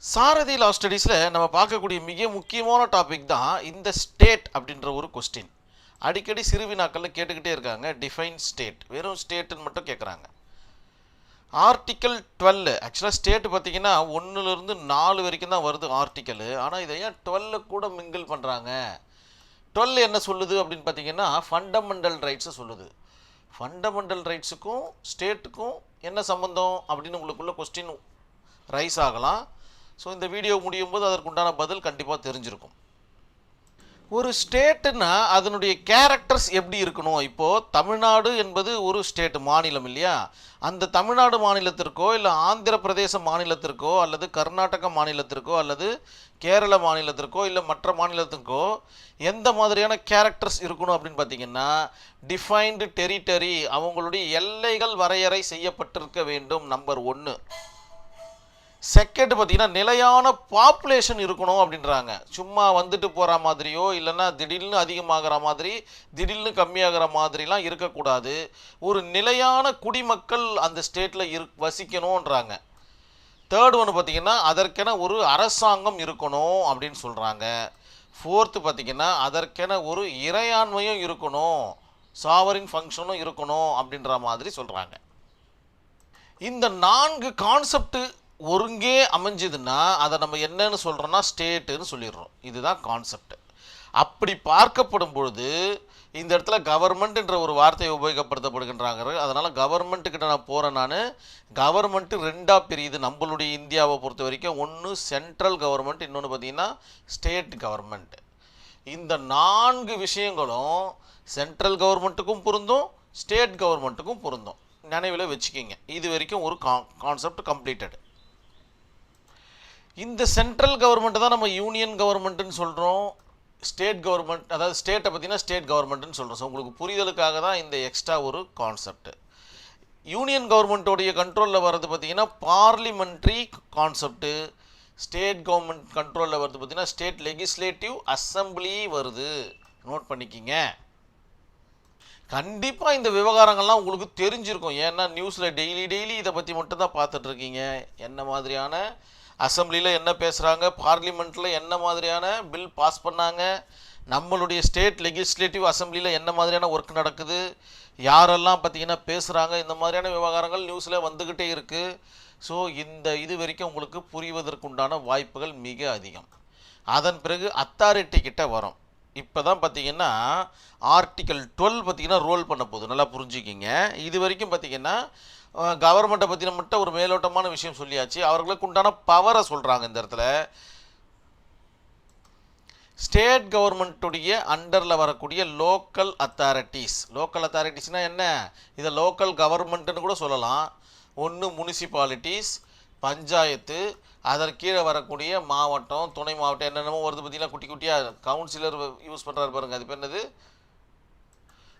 சாரதி லா ஸ்டடீஸில் நம்ம பார்க்கக்கூடிய மிக முக்கியமான டாபிக் தான் இந்த ஸ்டேட் அப்படின்ற ஒரு கொஸ்டின். அடிக்கடி சிறுவினாக்களில் கேட்டுக்கிட்டே இருக்காங்க. டிஃபைன் ஸ்டேட், வெறும் ஸ்டேட்டுன்னு மட்டும் கேட்குறாங்க. ஆர்டிக்கல் 12 ஆக்சுவலாக ஸ்டேட் பார்த்தீங்கன்னா 1லேருந்து 4 வரைக்கும் தான் வருது ஆர்டிக்கல். ஆனால் இதை ஏன் 12 கூட மிங்கிள் பண்ணுறாங்க? 12 என்ன சொல்லுது அப்படின்னு பார்த்தீங்கன்னா ஃபண்டமெண்டல் ரைட்ஸை சொல்லுது. ஃபண்டமெண்டல் ரைட்ஸுக்கும் ஸ்டேட்டுக்கும் என்ன சம்மந்தம் அப்படின்னு உங்களுக்குள்ள கொஸ்டின் ரைஸ் ஆகலாம். ஸோ இந்த வீடியோ முடியும் போது அதற்குண்டான பதில் கண்டிப்பாக தெரிஞ்சிருக்கும். ஒரு ஸ்டேட்டுன்னா அதனுடைய கேரக்டர்ஸ் எப்படி இருக்கணும்? இப்போது தமிழ்நாடு என்பது ஒரு ஸ்டேட், மாநிலம் இல்லையா? அந்த தமிழ்நாடு மாநிலத்திற்கோ இல்லை ஆந்திர பிரதேச மாநிலத்திற்கோ அல்லது கர்நாடக மாநிலத்திற்கோ அல்லது கேரள மாநிலத்திற்கோ இல்லை மற்ற மாநிலத்திற்கோ எந்த மாதிரியான கேரக்டர்ஸ் இருக்கணும் அப்படின்னு பார்த்தீங்கன்னா டிஃபைன்டு டெரிட்டரி, அவங்களுடைய எல்லைகள் வரையறை செய்யப்பட்டிருக்க வேண்டும். நம்பர் 1. செகண்ட் பார்த்தீங்கன்னா நிலையான பாப்புலேஷன் இருக்கணும் அப்படின்றாங்க. சும்மா வந்துட்டு போகிற மாதிரியோ இல்லைன்னா திடீர்னு அதிகமாகிற மாதிரி திடீர்னு கம்மியாகிற மாதிரிலாம் இருக்கக்கூடாது. ஒரு நிலையான குடிமக்கள் அந்த ஸ்டேட்டில் வசிக்கணுன்றாங்க. தேர்ட் ஒன்று பார்த்தீங்கன்னா அதற்கென ஒரு அரசாங்கம் இருக்கணும் அப்படின்னு சொல்கிறாங்க. ஃபோர்த்து பார்த்தீங்கன்னா அதற்கென ஒரு இறையாண்மையும் இருக்கணும், சாவரின் ஃபங்க்ஷனும் இருக்கணும் அப்படின்ற மாதிரி சொல்கிறாங்க. இந்த 4 கான்செப்ட் ஒருங்கே அமைஞ்சதுன்னா அதை நம்ம என்னன்னு சொல்கிறோன்னா ஸ்டேட்டுன்னு சொல்லிடுறோம். இதுதான் கான்செப்ட். அப்படி பார்க்கப்படும் பொழுது இந்த இடத்துல கவர்மெண்ட்ன்ற ஒரு வார்த்தையை உபயோகப்படுத்தப்படுகின்றாங்க. அதனால் கவர்மெண்ட்டுக்கிட்ட நான் போகிறேன். நான் கவர்மெண்ட்டு 2ஆக பிரியுது நம்மளுடைய இந்தியாவை பொறுத்த வரைக்கும். ஒன்று சென்ட்ரல் கவர்மெண்ட், இன்னொன்று பார்த்திங்கன்னா ஸ்டேட் கவர்மெண்ட். இந்த 4 விஷயங்களும் சென்ட்ரல் கவர்மெண்ட்டுக்கும் பொருந்தும், ஸ்டேட் கவர்மெண்ட்டுக்கும் பொருந்தும். நினைவில் வச்சுக்கிங்க. இது வரைக்கும் ஒரு கான்செப்ட் கம்ப்ளீட்டட். இந்த சென்ட்ரல் கவர்மெண்ட்டு தான் நம்ம யூனியன் கவர்மெண்ட்டுன்னு சொல்கிறோம். ஸ்டேட் கவர்மெண்ட், அதாவது ஸ்டேட்டை பார்த்தீங்கன்னா ஸ்டேட் கவர்மெண்ட்டுன்னு சொல்கிறோம். ஸோ உங்களுக்கு புரிதலுக்காக தான் இந்த எக்ஸ்ட்ரா ஒரு கான்செப்ட். யூனியன் கவர்மெண்ட்டோடைய கண்ட்ரோலில் வர்றது பார்த்திங்கன்னா பார்லிமெண்ட்ரி கான்செப்ட்டு. ஸ்டேட் கவர்மெண்ட் கண்ட்ரோலில் வருது பார்த்திங்கன்னா ஸ்டேட் லெகிஸ்லேட்டிவ் அசம்பிளி வருது. நோட் பண்ணிக்கிங்க. கண்டிப்பாக இந்த விவகாரங்கள்லாம் உங்களுக்கு தெரிஞ்சிருக்கும். ஏன்னா நியூஸில் டெய்லி இதை பற்றி மட்டும் தான் பார்த்துட்ருக்கீங்க. என்ன மாதிரியான அசம்பிளியில் என்ன பேசுகிறாங்க, பார்லிமெண்ட்டில் என்ன மாதிரியான பில் பாஸ் பண்ணாங்க, நம்மளுடைய ஸ்டேட் லெகிஸ்லேட்டிவ் அசம்பிளியில் என்ன மாதிரியான ஒர்க் நடக்குது, யாரெல்லாம் பார்த்திங்கன்னா பேசுகிறாங்க, இந்த மாதிரியான விவகாரங்கள் நியூஸில் வந்துக்கிட்டே இருக்குது. ஸோ இந்த இது வரைக்கும் உங்களுக்கு புரிவதற்குண்டான வாய்ப்புகள் மிக அதிகம். அதன் பிறகு அத்தாரிட்டி கிட்ட வரும். இப்போ தான் பார்த்திங்கன்னா ஆர்டிக்கல் 12 பார்த்திங்கன்னா ரோல் பண்ண போகுது. நல்லா புரிஞ்சுக்கிங்க. இது வரைக்கும் பார்த்திங்கன்னா கவர்மெண்ட்டை பற்றின மட்டும் ஒரு மேலோட்டமான விஷயம் சொல்லியாச்சு. அவர்களுக்கு உண்டான பவரை சொல்கிறாங்க. இந்த இடத்துல ஸ்டேட் கவர்மெண்ட்டுடைய அண்டரில் வரக்கூடிய லோக்கல் அத்தாரிட்டிஸ்னால் என்ன? இதை லோக்கல் கவர்மெண்ட்டுன்னு கூட சொல்லலாம். ஒன்று முனிசிபாலிட்டிஸ், பஞ்சாயத்து, அதற்கு கீழே வரக்கூடிய மாவட்டம், துணை மாவட்டம், என்னென்னமோ வருது பார்த்தீங்கன்னா குட்டி குட்டியாக கவுன்சிலர் யூஸ் பண்ணுறாரு பாருங்கள். அது பேர் என்னது?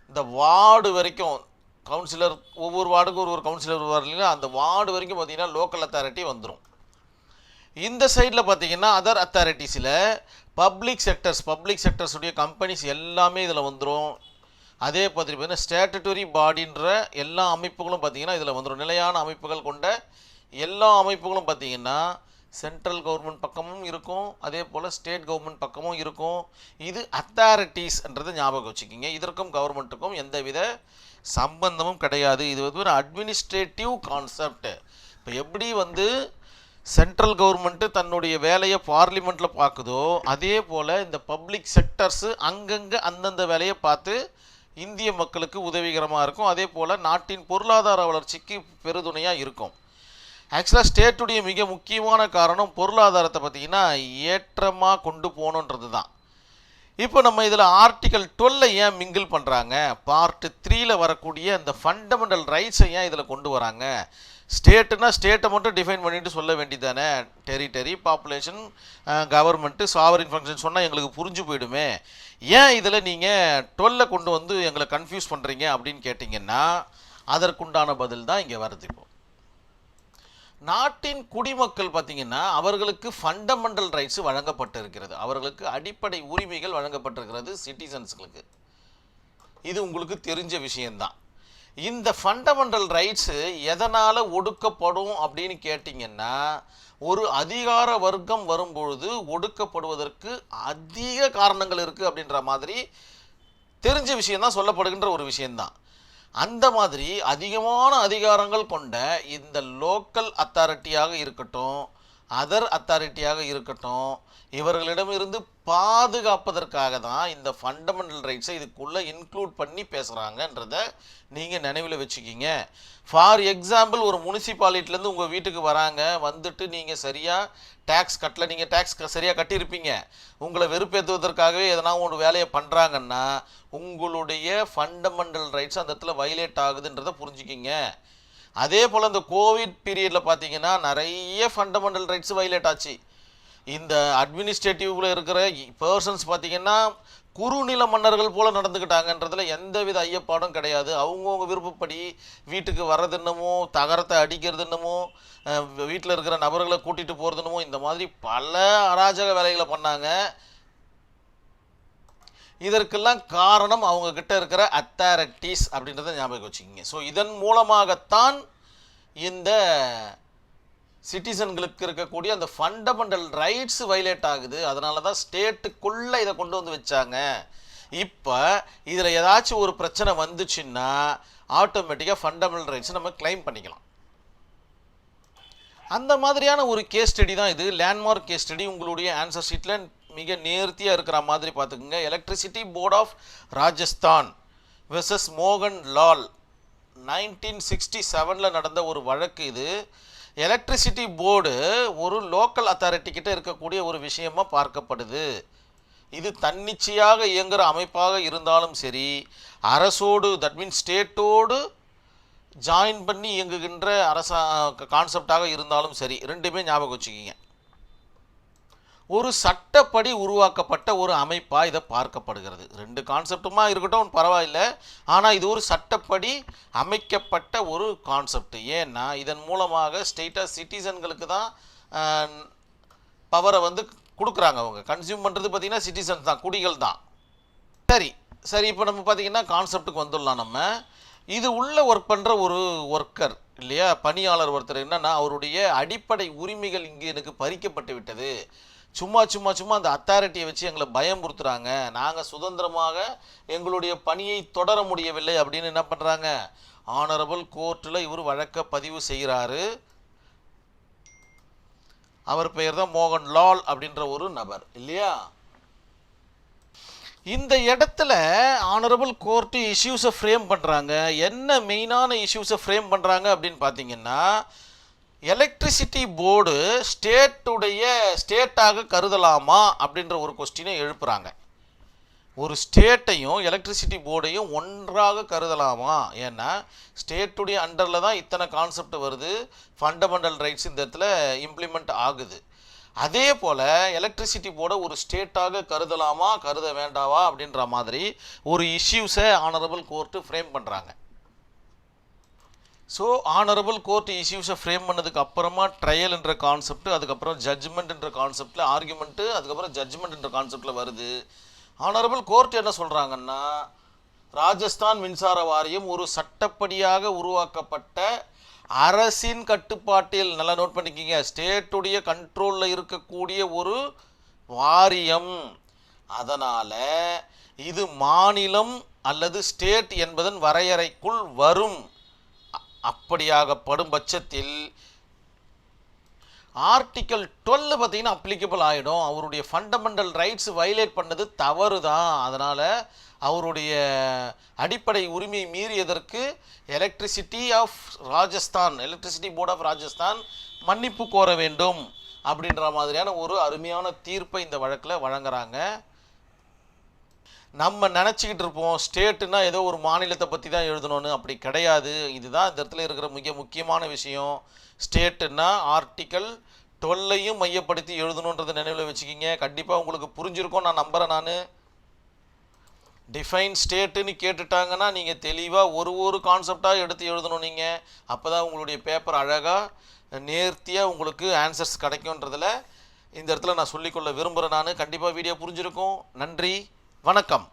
இந்த வார்டு வரைக்கும் கவுன்சிலர், ஒவ்வொரு வார்டுக்கும் ஒரு கவுன்சிலர் வரலைன்னா அந்த வார்டு வரைக்கும் பார்த்தீங்கன்னா லோக்கல் அத்தாரிட்டி வந்துடும். இந்த சைடில் பார்த்தீங்கன்னா அதர் அத்தாரிட்டிஸில் பப்ளிக் செக்டர்ஸுடைய கம்பெனிஸ் எல்லாமே இதில் வந்துடும். அதே மாதிரி பார்த்தீங்கன்னா ஸ்டேட்டுட்டரி பாடின்ற எல்லா அமைப்புகளும் பார்த்திங்கன்னா இதில் வந்துடும். நிலையான அமைப்புகள் கொண்ட எல்லா அமைப்புகளும் பார்த்திங்கன்னா சென்ட்ரல் கவர்மெண்ட் பக்கமும் இருக்கும், அதே போல் ஸ்டேட் கவர்மெண்ட் பக்கமும் இருக்கும். இது அத்தாரிட்டிஸ்ன்றதை ஞாபகம் வச்சுக்கிங்க. இதற்கும் கவர்மெண்ட்டுக்கும் எந்தவித சம்பந்தமும் கிடையாது. இது ஒரு அட்மினிஸ்ட்ரேட்டிவ் கான்செப்ட். இப்போ எப்படி சென்ட்ரல் கவர்மெண்ட்டு தன்னுடைய வேலையை பார்லிமெண்ட்டில் பார்க்குதோ, அதே போல் இந்த பப்ளிக் செக்டர்ஸு அங்கங்கே அந்தந்த வேலையை பார்த்து இந்திய மக்களுக்கு உதவிகரமாக இருக்கும். அதே போல் நாட்டின் பொருளாதார வளர்ச்சிக்கு பெருதுணையாக இருக்கும். ஆக்சுவலாக ஸ்டேட்டுடைய மிக முக்கியமான காரணம் பொருளாதாரத்தை பார்த்திங்கன்னா ஏற்றமாக கொண்டு போகணுன்றது தான். இப்போ நம்ம இதில் ஆர்டிக்கல் 12 ஏன் மிங்கிள் பண்ணுறாங்க? பார்ட் 3ல் வரக்கூடிய இந்த ஃபண்டமெண்டல் ரைட்ஸை ஏன் இதில் கொண்டு வராங்க? ஸ்டேட்டுனா ஸ்டேட்டை மட்டும் டிஃபைன் பண்ணிட்டு சொல்ல வேண்டியதானே? Territory, population, government, sovereign function சொன்னால் எங்களுக்கு புரிஞ்சு போயிடுமே. ஏன் இதில் நீங்கள் 12 கொண்டு எங்களை கன்ஃபியூஸ் பண்ணுறீங்க அப்படின்னு கேட்டிங்கன்னா அதற்குண்டான பதில் தான் இங்கே வருது. இப்போ நாட்டின் குடிமக்கள் பார்த்திங்கன்னா அவர்களுக்கு ஃபண்டமெண்டல் ரைட்ஸு வழங்கப்பட்டிருக்கிறது. அவர்களுக்கு அடிப்படை உரிமைகள் வழங்கப்பட்டிருக்கிறது சிட்டிசன்ஸ்களுக்கு. இது உங்களுக்கு தெரிஞ்ச விஷயந்தான். இந்த ஃபண்டமெண்டல் ரைட்ஸு எதனால் ஒடுக்கப்படும் அப்படின்னு கேட்டிங்கன்னா, ஒரு அதிகார வர்க்கம் வரும்பொழுது ஒடுக்கப்படுவதற்கு அதிக காரணங்கள் இருக்குது அப்படின்ற மாதிரி தெரிஞ்ச விஷயந்தான், சொல்லப்படுகின்ற ஒரு விஷயந்தான். அந்த மாதிரி அதிகமான அதிகாரங்கள் கொண்ட இந்த லோக்கல் அத்தாரிட்டியாக இருக்கட்டும், அதர் அத்தாரிட்டியாக இருக்கட்டும், இவர்களிடமிருந்து பாதுகாப்பதற்காக தான் இந்த ஃபண்டமெண்டல் ரைட்ஸை இதுக்குள்ளே இன்க்ளூட் பண்ணி பேசுகிறாங்கன்றத நீங்கள் நினைவில் வச்சுக்கிங்க. ஃபார் எக்ஸாம்பிள், ஒரு முனிசிபாலிட்டிலேருந்து உங்கள் வீட்டுக்கு வராங்க, வந்துட்டு நீங்கள் சரியாக டேக்ஸ் கட்டல, நீங்கள் டேக்ஸ் சரியாக கட்டியிருப்பீங்க, உங்களை வெறுப்பேற்றுவதற்காகவே எதனா ஒரு வேலையை பண்ணுறாங்கன்னா உங்களுடைய ஃபண்டமெண்டல் ரைட்ஸ் அந்த இடத்துல வயலேட் ஆகுதுன்றதை புரிஞ்சுக்கிங்க. அதே போல் இந்த கோவிட் பீரியடில் பார்த்தீங்கன்னா நிறைய ஃபண்டமெண்டல் ரைட்ஸ் வயலேட் ஆச்சு. இந்த அட்மினிஸ்ட்ரேட்டிவில் இருக்கிற பர்சன்ஸ் பார்த்திங்கன்னா குறுநில மன்னர்கள் போல் நடந்துக்கிட்டாங்கன்றதுல எந்தவித ஐயப்பாடும் கிடையாது. அவங்கவுங்க விருப்பப்படி வீட்டுக்கு வர்றது என்னமோ, தகரத்தை அடிக்கிறது என்னமோ, வீட்டில் இருக்கிற நபர்களை கூட்டிகிட்டு போகிறது என்னமோ, இந்த மாதிரி பல அராஜக வேலைகளை பண்ணாங்க. இதற்கெல்லாம் காரணம் அவங்கக்கிட்ட இருக்கிற அத்தாரிட்டிஸ் அப்படின்றத ஞாபகம் வச்சுக்கிங்க. ஸோ இதன் மூலமாகத்தான் இந்த சிட்டிசன்களுக்கு இருக்கக்கூடிய அந்த ஃபண்டமெண்டல் ரைட்ஸ் வயலேட் ஆகுது. அதனால தான் ஸ்டேட்டுக்குள்ளே இதை கொண்டு வந்து வச்சாங்க. இப்போ இதில் ஏதாச்சும் ஒரு பிரச்சனை வந்துச்சுன்னா ஆட்டோமேட்டிக்காக ஃபண்டமெண்டல் ரைட்ஸ் நம்ம கிளைம் பண்ணிக்கலாம். அந்த மாதிரியான ஒரு கேஸ் ஸ்டடி தான் இது. லேண்ட்மார்க் கேஸ் ஸ்டடி உங்களுடைய ஆன்சர் ஷீட்டில் மிக நேர்த்தியாக இருக்கிற மாதிரி பார்த்துக்குங்க. Electricity board of Rajasthan versus மோகன் லால் 1967 நடந்த ஒரு வழக்கு இது. எலக்ட்ரிசிட்டி போர்டு ஒரு லோக்கல் அத்தாரிட்டி கிட்ட இருக்கக்கூடிய ஒரு விஷயமா பார்க்கப்படுது. இது தன்னிச்சையாக இயங்குகிற அமைப்பாக இருந்தாலும் சரி, அரசோடு தட் மீன்ஸ் ஸ்டேட்டோடு ஜாயின் பண்ணி இயங்குகின்ற கான்செப்டாக இருந்தாலும் சரி, ரெண்டுமே ஞாபகம் வச்சுக்கிங்க. ஒரு சட்டப்படி உருவாக்கப்பட்ட ஒரு அமைப்பாக இதை பார்க்கப்படுகிறது. ரெண்டு கான்செப்டுமா இருக்கட்டும் பரவாயில்லை, ஆனால் இது ஒரு சட்டப்படி அமைக்கப்பட்ட ஒரு கான்செப்ட். ஏன்னா இதன் மூலமாக ஸ்டேட்டாக சிட்டிசன்களுக்கு தான் பவரை வந்து கொடுக்குறாங்க. அவங்க கன்சியூம் பண்ணுறது பார்த்திங்கன்னா சிட்டிசன்ஸ் தான், குடிகள் தான். சரி இப்போ நம்ம பார்த்திங்கன்னா கான்செப்டுக்கு வந்துடலாம். நம்ம இது உள்ள ஒர்க் பண்ணுற ஒரு ஒர்க்கர் இல்லையா, பணியாளர் ஒருத்தர் என்னென்னா, அவருடைய அடிப்படை உரிமைகள் இங்கே எனக்கு பறிக்கப்பட்டு விட்டது, சும்மா அந்த அத்தாரிட்டியை வச்சு எங்களை பயமுறுத்துறாங்க, நாங்கள் சுதந்திரமாக எங்களுடைய பணியை தொடர முடியவில்லை அப்படின்னு என்ன பண்ணுறாங்க, ஆனரபிள் கோர்ட்டில் இவர் வழக்க பதிவு செய்கிறாரு. அவர் பெயர் தான் மோகன் லால் அப்படின்ற ஒரு நபர் இல்லையா. இந்த இடத்துல ஆனரபிள் கோர்ட்டு இஷ்யூஸை ஃப்ரேம் பண்ணுறாங்க. என்ன மெயினான இஷ்யூஸை ஃப்ரேம் பண்ணுறாங்க அப்படின்னு பார்த்தீங்கன்னா, எலக்ட்ரிசிட்டி போர்டு ஸ்டேட்டாக கருதலாமா அப்படின்ற ஒரு கொஸ்டினை எழுப்புறாங்க. ஒரு ஸ்டேட்டையும் எலக்ட்ரிசிட்டி போர்டையும் ஒன்றாக கருதலாமா? ஏன்னா ஸ்டேட்டுடைய அண்டரில் தான் இத்தனை கான்செப்ட் வருது, ஃபண்டமெண்டல் ரைட்ஸ் இந்த இடத்துல இம்ப்ளிமெண்ட் ஆகுது. அதே போல் எலக்ட்ரிசிட்டி போர்டை ஒரு ஸ்டேட்டாக கருதலாமா கருத வேண்டாவா அப்படின்ற மாதிரி ஒரு இஷ்யூஸை ஆனரபிள் கோர்ட்டு ஃப்ரேம் பண்ணுறாங்க. ஸோ ஆனரபிள் கோர்ட் இஷ்யூஸை ஃப்ரேம் பண்ணதுக்கு அப்புறமா ட்ரையல் என்ற கான்செப்ட், அதுக்கப்புறம் ஜட்ஜ்மெண்ட் என்ற கான்செப்டில் ஆர்குமெண்ட்டு, அதுக்கப்புறம் ஜட்ஜ்மெண்ட் என்ற கான்செப்டில் வருது. ஆனரபிள் கோர்ட் என்ன சொல்கிறாங்கன்னா, ராஜஸ்தான் மின்சார வாரியம் ஒரு சட்டப்படியாக உருவாக்கப்பட்ட அரசின் கட்டுப்பாட்டில், நல்லா நோட் பண்ணிக்கிங்க, ஸ்டேட்டுடைய கண்ட்ரோலில் இருக்கக்கூடிய ஒரு வாரியம். அதனால் இது மாநிலம் அல்லது ஸ்டேட் என்பதன் வரையறைக்குள் வரும். அப்படியாகப்படும் பட்சத்தில் ஆர்டிக்கல் 12 பார்த்தீங்கன்னா அப்ளிகபிள் ஆகிடும். அவருடைய ஃபண்டமெண்டல் ரைட்ஸ் வயலேட் பண்ணது தவறு தான். அதனால் அவருடைய அடிப்படை உரிமையை மீறியதற்கு எலக்ட்ரிசிட்டி போர்ட் ஆஃப் ராஜஸ்தான் மன்னிப்பு கோர வேண்டும் அப்படின்ற மாதிரியான ஒரு அருமையான தீர்ப்பை இந்த வழக்கில் வழங்குறாங்க. நம்ம நினச்சிக்கிட்டு இருப்போம் ஸ்டேட்டுனா ஏதோ ஒரு மாநிலத்தை பற்றி தான் எழுதணும்னு. அப்படி கிடையாது. இதுதான் இந்த இடத்துல இருக்கிற மிக முக்கியமான விஷயம். ஸ்டேட்டுன்னா ஆர்டிக்கல் 12ஐயும் மையப்படுத்தி எழுதணுன்றதை நினைவில் வச்சுக்கிங்க. கண்டிப்பாக உங்களுக்கு புரிஞ்சிருக்கும் நான் நம்புகிறேன். நான் டிஃபைன் ஸ்டேட்டுன்னு கேட்டுட்டாங்கன்னா நீங்கள் தெளிவாக ஒரு கான்செப்டாக எடுத்து எழுதணும். நீங்கள் அப்போ தான் உங்களுடைய பேப்பர் அழகாக நேர்த்தியாக உங்களுக்கு ஆன்சர்ஸ் கிடைக்கும்ன்றதில் இந்த இடத்துல நான் சொல்லிக்கொள்ள விரும்புகிறேன். நான் கண்டிப்பாக வீடியோ புரிஞ்சிருக்கும். நன்றி, வணக்கம்.